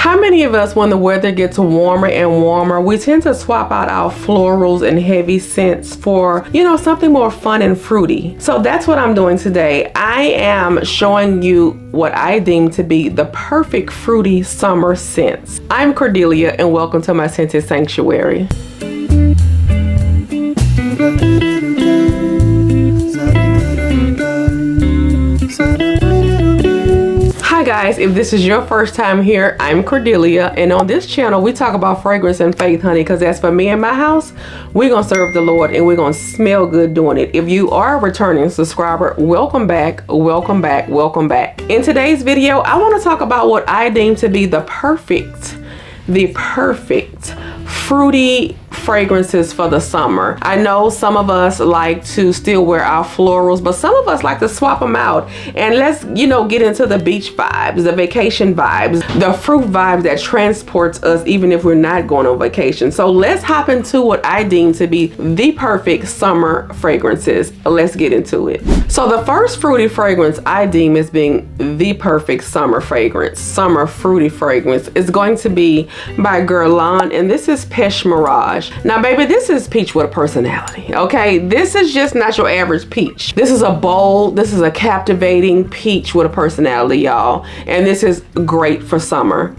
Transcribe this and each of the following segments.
How many of us, when the weather gets warmer and warmer, we tend to swap out our florals and heavy scents for, you know, something more fun and fruity? So that's what I'm doing today. I am showing you what I deem to be the perfect fruity summer scents. I'm Cordelia and welcome to my scented sanctuary. Hi guys, if this is your first time here, I'm Cordelia, and on this channel we talk about fragrance and faith, honey, because as for me and my house, we're gonna serve the Lord and we're gonna smell good doing it. If you are a returning subscriber, welcome back, welcome back, welcome back. In today's video, I want to talk about what I deem to be the perfect fruity fragrances for the summer. I know some of us like to still wear our florals, but some of us like to swap them out and let's, you know, get into the beach vibes, the vacation vibes, the fruit vibes that transports us even if we're not going on vacation. So let's hop into what I deem to be the perfect summer fragrances. Let's get into it. So the first fruity fragrance I deem as being the perfect summer fragrance, summer fruity fragrance, is going to be by Guerlain, and this is Pesh Mirage. Now baby, this is peach with a personality, okay? This is just not your average peach. This is a bold, this is a captivating peach with a personality, y'all. And this is great for summer.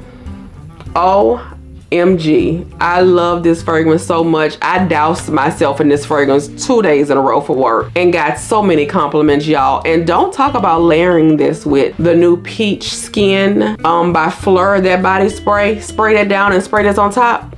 OMG, I love this fragrance so much. I doused myself in this fragrance 2 days in a row for work and got so many compliments, y'all. And don't talk about layering this with the new Peach Skin by Fleur, that body spray. Spray that down and spray this on top.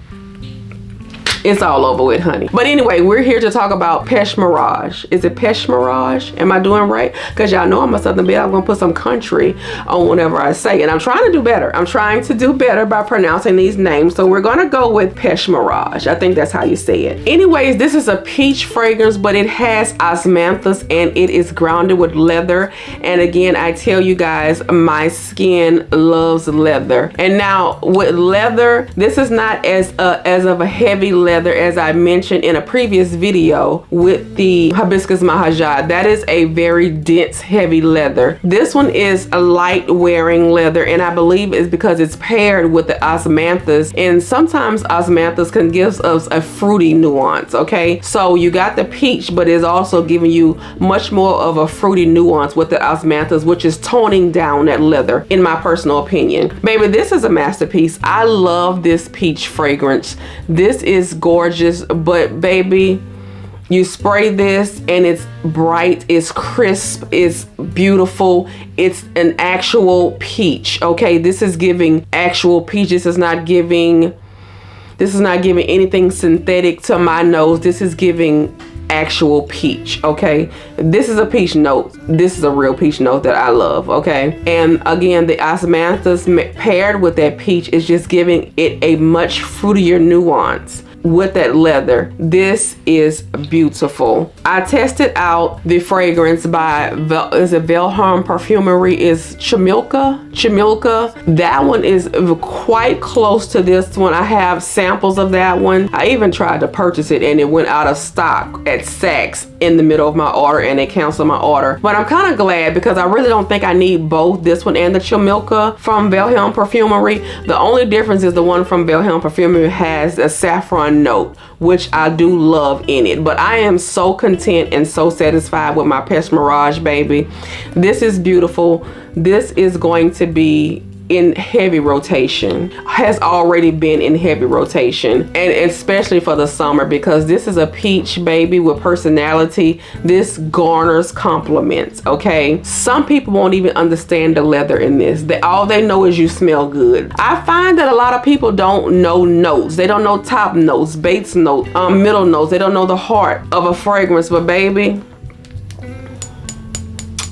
It's all over with, honey. But anyway, we're here to talk about Pesh Mirage. Is it Pesh Mirage? Am I doing right? Because y'all know I'm a Southern belle. I'm gonna put some country on whatever I say. And I'm trying to do better. I'm trying to do better by pronouncing these names. So we're gonna go with Pesh Mirage. I think that's how you say it. Anyways, this is a peach fragrance, but it has osmanthus and it is grounded with leather. And again, I tell you guys, my skin loves leather. And now with leather, this is not as of a heavy leather as I mentioned in a previous video with the Hibiscus Mahajad. That is a very dense, heavy leather. This one is a light wearing leather, and I believe it's because it's paired with the osmanthus, and sometimes osmanthus can give us a fruity nuance, okay? So you got the peach, but it's also giving you much more of a fruity nuance with the osmanthus, which is toning down that leather, in my personal opinion. Baby, this is a masterpiece. I love this peach fragrance. This is gorgeous, but baby, you spray this and it's bright, it's crisp, it's beautiful, it's an actual peach, okay? This is giving actual peach. This is not giving anything synthetic to my nose. This is giving actual peach, okay? This is a peach note. This is a real peach note that I love, okay? And again, the osmanthus paired with that peach is just giving it a much fruitier nuance with that leather. This is beautiful. I tested out the fragrance by Denham Perfumery, is Chimilka. That one is quite close to this one. I have samples of that one. I even tried to purchase it and it went out of stock at Saks in the middle of my order and they canceled my order. But I'm kind of glad because I really don't think I need both this one and the Chimilka from Denham Perfumery. The only difference is the one from Denham Perfumery has a saffron note, which I do love in it. But I am so content and so satisfied with my Pesh Mirage, baby. This is beautiful. This is going to be in heavy rotation, has already been in heavy rotation, and especially for the summer because this is a peach, baby, with personality. This garners compliments, okay? Some people won't even understand the leather in this. All they know is you smell good. I find that a lot of people don't know notes. They don't know top notes, base notes, middle notes. They don't know the heart of a fragrance, but baby,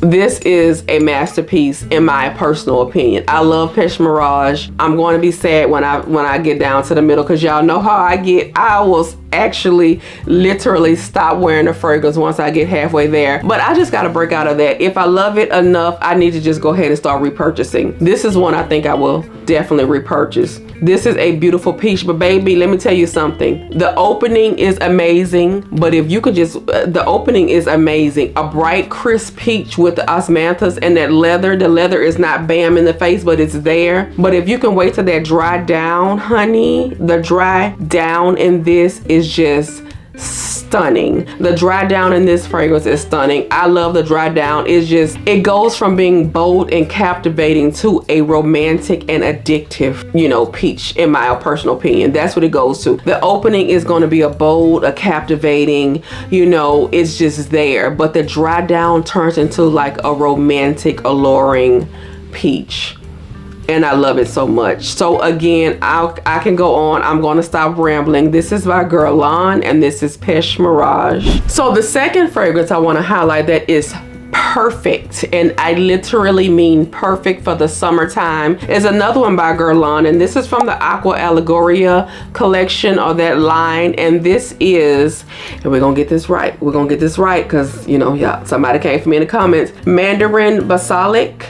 this is a masterpiece in my personal opinion. I love Pesh Mirage. I'm going to be sad when I get down to the middle because y'all know how I get. I will actually literally stop wearing the fragrance once I get halfway there. But I just got to break out of that. If I love it enough, I need to just go ahead and start repurchasing. This is one I think I will definitely repurchase. This is a beautiful peach, but baby, let me tell you something. The opening is amazing, but if you could just, the opening is amazing. A bright, crisp peach with the osmanthus and that leather. The leather is not bam in the face, but it's there. But if you can wait till that dry down, honey, the dry down in this is just stunning. The dry down in this fragrance is stunning. I love the dry down. It's just, it goes from being bold and captivating to a romantic and addictive, you know, peach, in my personal opinion. That's what it goes to. The opening is going to be a bold, a captivating, you know, it's just there. But the dry down turns into like a romantic, alluring peach. And I love it so much. So again, I can go on. I'm going to stop rambling. This is by Guerlain, and this is Pesh Mirage. So the second fragrance I want to highlight that is perfect, and I literally mean perfect for the summertime, is another one by Guerlain, and this is from the Aqua Allegoria collection, or that line. And this is, and we're gonna get this right. We're gonna get this right because, you know, yeah, somebody came for me in the comments. Mandarin Basilic.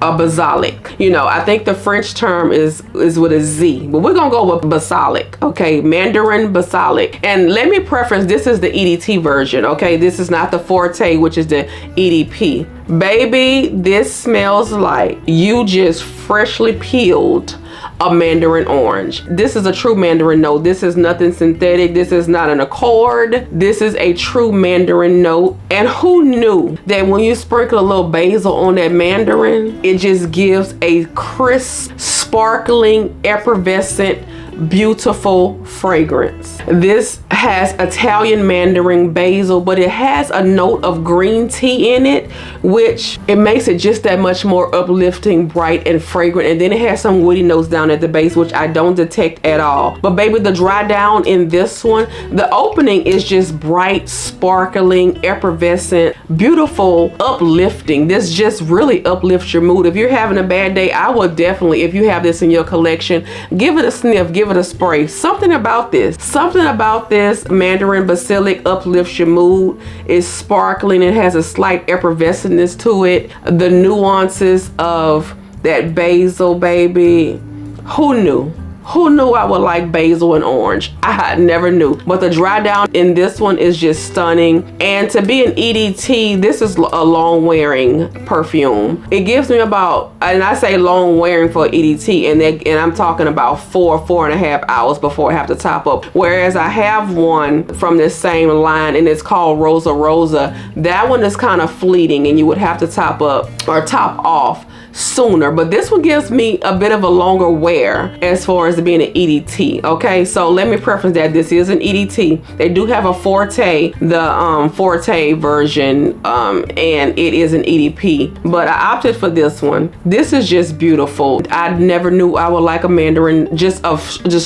A basilic, you know, I think the French term is with a Z, but we're gonna go with basilic. Okay, Mandarin Basilic. And let me preference, this is the EDT version. Okay, this is not the Forte, which is the EDP. Baby, this smells like you just freshly peeled a mandarin orange. This is a true mandarin note. This is nothing synthetic. This is not an accord. This is a true mandarin note. And who knew that when you sprinkle a little basil on that mandarin, it just gives a crisp, sparkling, effervescent, beautiful fragrance. This has Italian mandarin basil, but it has a note of green tea in it, which it makes it just that much more uplifting, bright, and fragrant. And then it has some woody notes down at the base, which I don't detect at all. But baby, the dry down in this one, the opening is just bright, sparkling, effervescent, beautiful, uplifting. This just really uplifts your mood. If you're having a bad day, I would definitely, if you have this in your collection, give it a sniff, give it a spray. Something about this Mandarin Basilic uplifts your mood. It's sparkling. It has a slight effervescence to it. The nuances of that basil, baby. Who knew? Who knew I would like basil and orange? I never knew. But the dry down in this one is just stunning. And to be an EDT, this is a long wearing perfume. It gives me about, and I say long wearing for EDT, and I'm talking about 4.5 hours before I have to top up. Whereas I have one from this same line, and it's called Rosa Rosa. That one is kind of fleeting, and you would have to top up or top off sooner. But this one gives me a bit of a longer wear as far as being an EDT. Okay, so let me preference that this is an EDT. They do have a Forte, the Forte version, and it is an EDP, but I opted for this one. This is just beautiful. I never knew I would like a mandarin, just a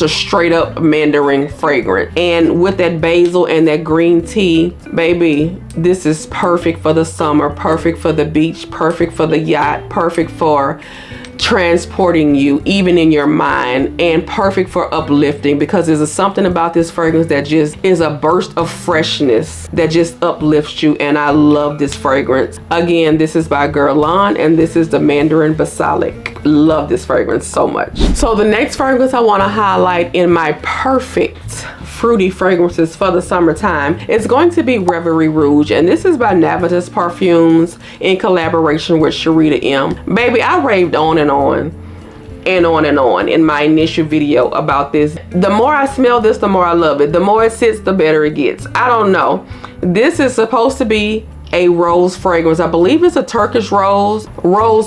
straight up mandarin fragrance. And with that basil and that green tea, baby, this is perfect for the summer, perfect for the beach, perfect for the yacht, perfect for transporting you even in your mind, and perfect for uplifting, because there's something about this fragrance that just is a burst of freshness that just uplifts you. And I love this fragrance. Again, this is by Guerlain, and this is the Mandarin Basilic. Love this fragrance so much. So the next fragrance I want to highlight in my perfect fruity fragrances for the summertime is going to be Rey Rouge, and this is by Navitus Parfums in collaboration with Sharita M. Baby, I raved on and on in my initial video about this. The more I smell this, the more I love it. The more it sits, the better it gets. I don't know. This is supposed to be a rose fragrance. I believe it's a Turkish rose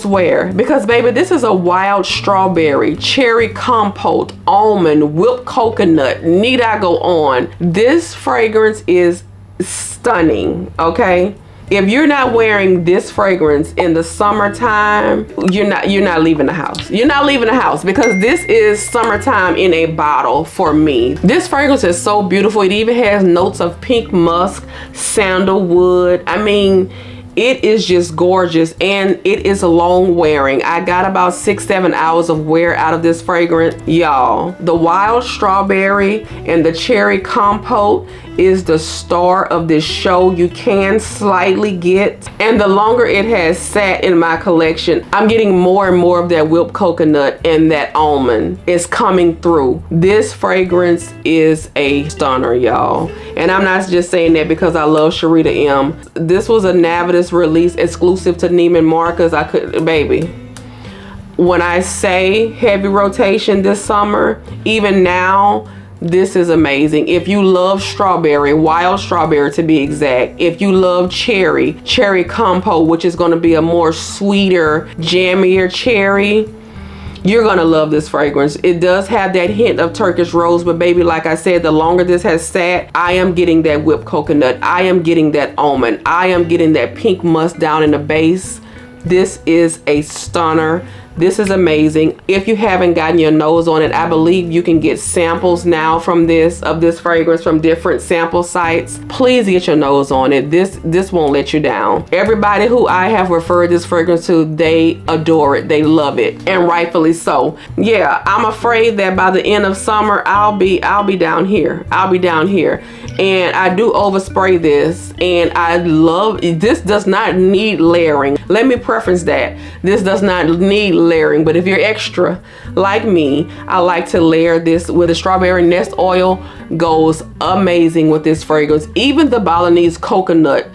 wear, because baby, this is a wild strawberry, cherry compote, almond, whipped coconut. Need I go on? This fragrance is stunning. Okay, if you're not wearing this fragrance in the summertime, you're not leaving the house. You're not leaving the house, because this is summertime in a bottle for me. This fragrance is so beautiful. It even has notes of pink musk, sandalwood. I mean, it is just gorgeous, and it is long wearing. I got about 6-7 hours of wear out of this fragrance. Y'all, the wild strawberry and the cherry compote is the star of this show. You can slightly get, and the longer it has sat in my collection, I'm getting more and more of that whipped coconut, and that almond is coming through. This fragrance is a stunner, y'all. And I'm not just saying that because I love Sharita M. This was a Navitus just released exclusive to Neiman Marcus. I could, baby. When I say heavy rotation this summer, even now, this is amazing. If you love strawberry, wild strawberry to be exact, if you love cherry compote, which is going to be a more sweeter, jammier cherry, you're gonna love this fragrance. It does have that hint of Turkish rose, but baby, like I said, the longer this has sat, I am getting that whipped coconut. I am getting that almond. I am getting that pink musk down in the base. This is a stunner. This is amazing. If you haven't gotten your nose on it, I believe you can get samples now from this fragrance from different sample sites. Please get your nose on it. This won't let you down. Everybody who I have referred this fragrance to, they adore it. They love it, and rightfully so. Yeah, I'm afraid that by the end of summer, I'll be down here. I'll be down here. And I do overspray this, and I love this. Does not need layering. Let me preference that. This does not need layering, but if you're extra like me, I like to layer this with a strawberry nest oil. Goes amazing with this fragrance. Even the Balinese coconut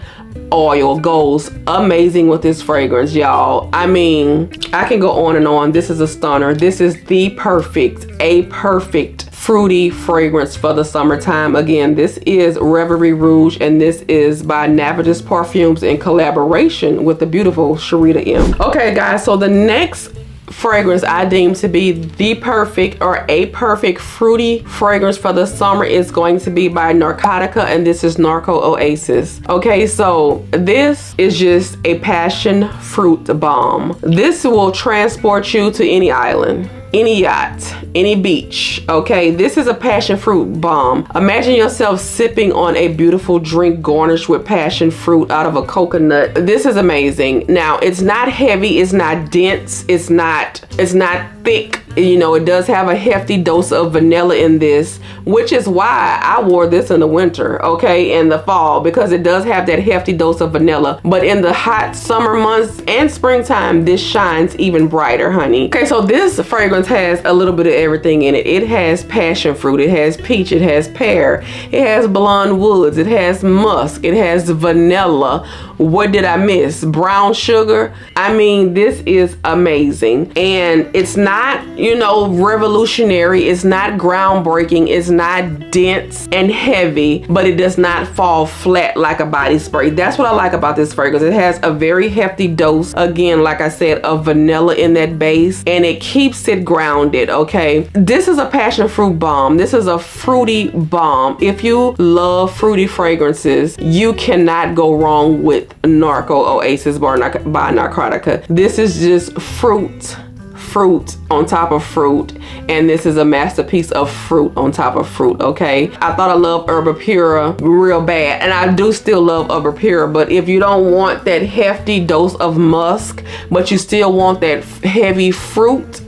oil goes amazing with this fragrance, y'all. I mean, I can go on and on. This is a stunner. This is a perfect fruity fragrance for the summertime. Again, this is Reverie Rouge, and this is by Navitus Parfums in collaboration with the beautiful Sharita M. Okay guys, so the next fragrance I deem to be the perfect or a perfect fruity fragrance for the summer is going to be by Narcotica, and this is Narco Oasis. Okay, so this is just a passion fruit bomb. This will transport you to any island, any yacht, any beach. Okay, this is a passion fruit bomb. Imagine yourself sipping on a beautiful drink garnished with passion fruit out of a coconut. This is amazing. Now, it's not heavy, it's not dense, it's not thick. You know, it does have a hefty dose of vanilla in this, which is why I wore this in the winter, okay, in the fall, because it does have that hefty dose of vanilla. But in the hot summer months and springtime, this shines even brighter, honey. Okay, so this fragrance has a little bit of everything in it. It has passion fruit, it has peach, it has pear, it has blonde woods, it has musk, it has vanilla. What did I miss? Brown sugar. I mean, this is amazing. And it's not, you know, revolutionary. It's not groundbreaking. It's not dense and heavy, but it does not fall flat like a body spray. That's what I like about this fragrance. It has a very hefty dose, again, like I said, of vanilla in that base, and it keeps it grounded, okay? This is a passion fruit bomb. This is a fruity bomb. If you love fruity fragrances, you cannot go wrong with Narco Oasis by Narcotica. This is just fruit on top of fruit, and this is a masterpiece of fruit on top of fruit. Okay, I thought I loved Herba Pura real bad, and I do still love Herba Pura, but if you don't want that hefty dose of musk, but you still want that heavy fruit,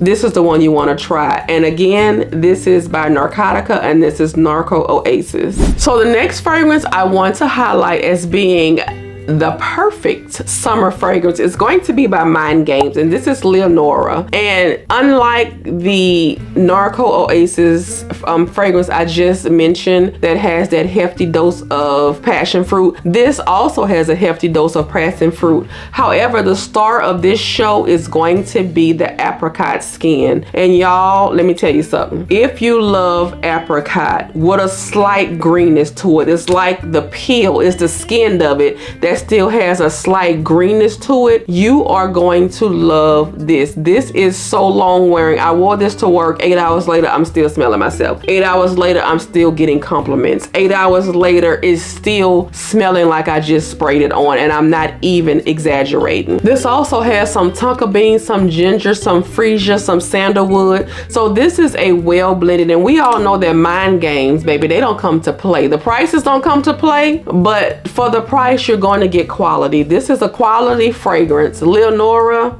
this is the one you want to try. And again, this is by Narcotica, and this is Narco Oasis. So the next fragrance I want to highlight as being the perfect summer fragrance is going to be by Mind Games, and this is Leonora. And unlike the Narco Oasis fragrance I just mentioned that has that hefty dose of passion fruit, this also has a hefty dose of passion fruit. However, the star of this show is going to be the apricot skin. And y'all, let me tell you something. If you love apricot with a slight greenness to it, it's like the peel, it's the skin of it that still has a slight greenness to it, you are going to love this. This is so long wearing. I wore this to work. 8 hours later, I'm still smelling myself. 8 hours later, I'm still getting compliments. 8 hours later, it's still smelling like I just sprayed it on, and I'm not even exaggerating. This also has some tonka beans, some ginger, some freesia, some sandalwood. So this is a well blended, and we all know that Mind Games, baby, they don't come to play. The prices don't come to play, but for the price, you're going to get quality. This is a quality fragrance. Leonora,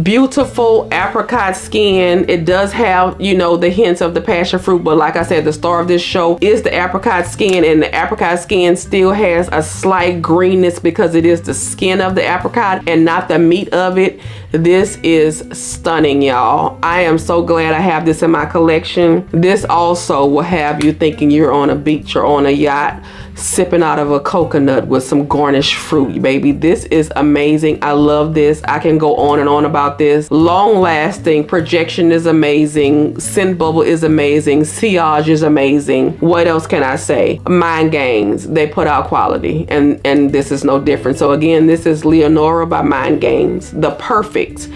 beautiful apricot skin. It does have, you know, the hints of the passion fruit, but like I said, the star of this show is the apricot skin, and the apricot skin still has a slight greenness because it is the skin of the apricot and not the meat of it. This is stunning, y'all. I am so glad I have this in my collection. This also will have you thinking you're on a beach or on a yacht, sipping out of a coconut with some garnished fruit, baby. This is amazing. I love this. I can go on and on about this. Long lasting, projection is amazing, scent bubble is amazing, sillage is amazing. What else can I say? Mind Games, they put out quality, and this is no different. So again, this is Leonora by Mind Games, the perfect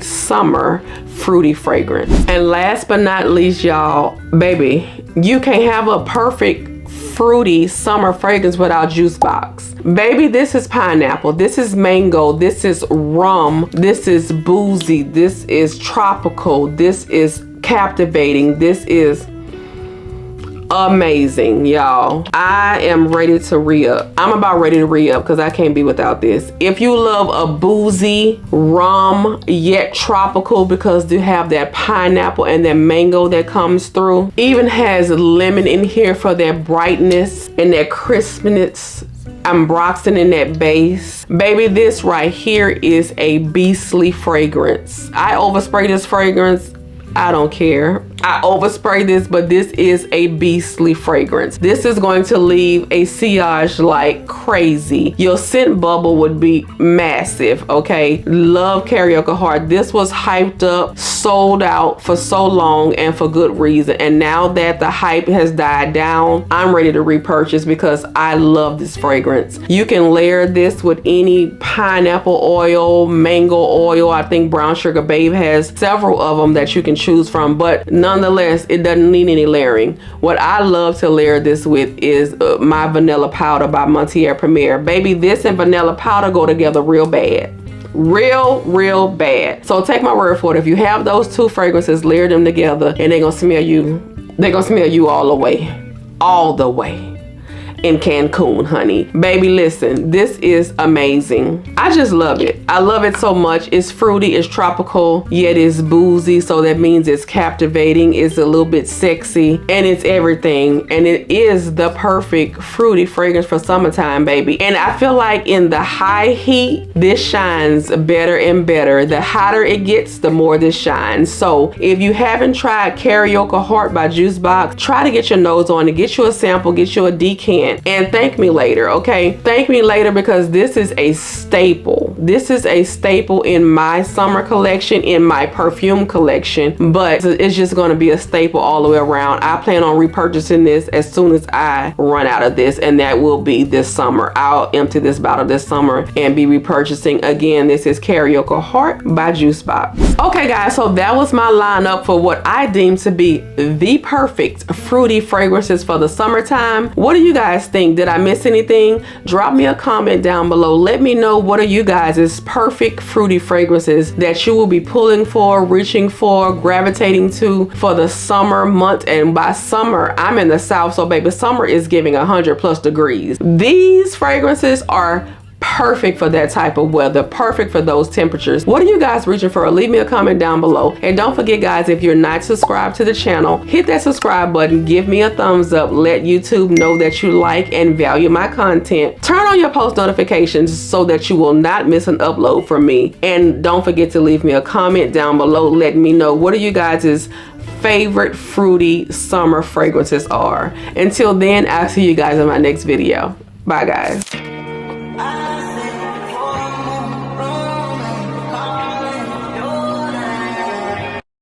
summer fruity fragrance. And last but not least, y'all, baby, you can't have a perfect fruity summer fragrance without JusBox. Baby, this is pineapple, this is mango, this is rum, this is boozy, this is tropical, this is captivating, this is amazing, y'all. I am ready to re-up. I'm about ready to re-up because I can't be without this. If you love a boozy rum yet tropical, because you have that pineapple and that mango that comes through, even has lemon in here for that brightness and that crispness. I'm Broxton in that base. Baby, this right here is a beastly fragrance. I overspray this fragrance. I don't care. I overspray this, but this is a beastly fragrance. This is going to leave a sillage like crazy. Your scent bubble would be massive, okay? Love Carioca Heart. This was hyped up, sold out for so long, and for good reason. And now that the hype has died down, I'm ready to repurchase because I love this fragrance. You can layer this with any pineapple oil, mango oil. I think Brown Sugar Babe has several of them that you can choose from, but nonetheless, it doesn't need any layering. What I love to layer this with is my vanilla powder by Montier Premier. Baby, this and vanilla powder go together real bad. Real bad. So take my word for it. If you have those two fragrances, layer them together, and they're gonna smell you. They're gonna smell you all the way. All the way. In Cancun, honey. Baby, listen, this is amazing. I just love it. I love it so much. It's fruity, it's tropical, yet it's boozy, so that means it's captivating, it's a little bit sexy, and it's everything. And it is the perfect fruity fragrance for summertime, baby. And I feel like in the high heat, this shines better and better. The hotter it gets, the more this shines. So if you haven't tried Carioca Heart by JusBox, try to get your nose on it, get you a sample, get you a decant, and thank me later, okay? Thank me later, because this is a staple. This is a staple in my summer collection, in my perfume collection, but it's just gonna be a staple all the way around. I plan on repurchasing this as soon as I run out of this, and that will be this summer. I'll empty this bottle this summer and be repurchasing. Again, this is Carioca Heart by JusBox. Okay guys, so that was my lineup for what I deem to be the perfect fruity fragrances for the summertime. What do you guys think? Did I miss anything? Drop me a comment down below. Let me know, what are you guys' perfect fruity fragrances that you will be pulling for, reaching for, gravitating to for the summer month. And by summer, I'm in the South, so baby, summer is giving 100+ degrees. These fragrances are perfect for that type of weather, perfect for those temperatures. What are you guys reaching for? Leave me a comment down below. And don't forget guys, if you're not subscribed to the channel, hit that subscribe button, give me a thumbs up, let YouTube know that you like and value my content. Turn on your post notifications so that you will not miss an upload from me. And don't forget to leave me a comment down below letting me know what are you guys' favorite fruity summer fragrances are. Until then, I'll see you guys in my next video. Bye guys.